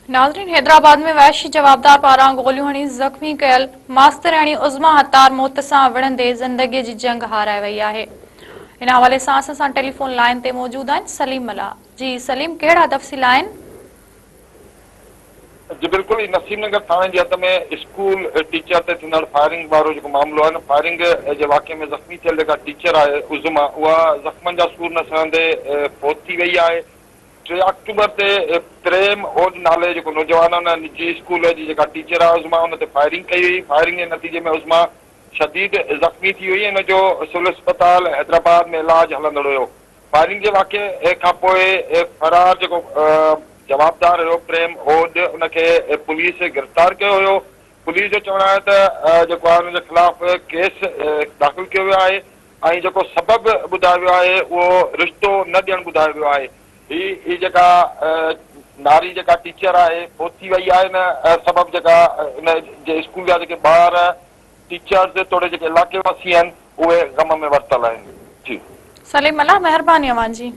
नाज़रीन, हैदराबाद में वहशी जवाबदार पारां गोलियूं हणी ज़ख़्मी कयल मास्तराणी उज़मा हतार मौत सां विढ़ंदे ज़िंदगीअ जी जंग हाराए वई आहे। इन हवाले सां असां टेलीफोन लाइन ते मौजूद आहिनि सलीम मल्हा। जी सलीम, कहिड़ा तफ़सील आहिनि? जी बिल्कुल, नसीमनगर थाने जे हद में स्कूल टीचर ते थियल फायरिंग वारो जेको मामलो आहे न, फायरिंग जे वाक़े में ज़ख़्मी थियल जेका टीचर आहे उज़मा, उहा ज़ख़्मनि जा सूर न सहंदे फौत थी वई आहे। 3 अक्टूबर ते प्रेम ओज नाले जेको नौजवान आहे, निजी स्कूल जी जेका टीचर आहे उज़मा, हुन ते फायरिंग कई हुई। फायरिंग जे नतीजे में उज़मा शदीद ज़ख़्मी थी हुई। हिन जो सिविल अस्पताल हैदराबाद में इलाज हलंदड़ हुयो। फायरिंग जे वाक़े खां पोइ फरार जेको जवाबदार हुयो प्रेम ओज, उनखे पुलिस गिरफ़्तार कयो हुयो। पुलिस जो चवणु आहे त जेको आहे हुनजे ख़िलाफ़ केस दाख़िल कयो वियो आहे ऐं जेको सबबु ॿुधायो वियो आहे उहो रिश्तो न ॾियणु ॿुधायो वियो आहे। ही जेका नारी जेका टीचर आहे फौत थी वई आहे, न सबबु जेका इन जे स्कूल जा जेके ॿार टीचर्स थोरे जेके इलाइक़े वासी आहिनि उहे ग़म में वरितल आहिनि। जी सलीम मल्हा, महिरबानी अव्हां जी।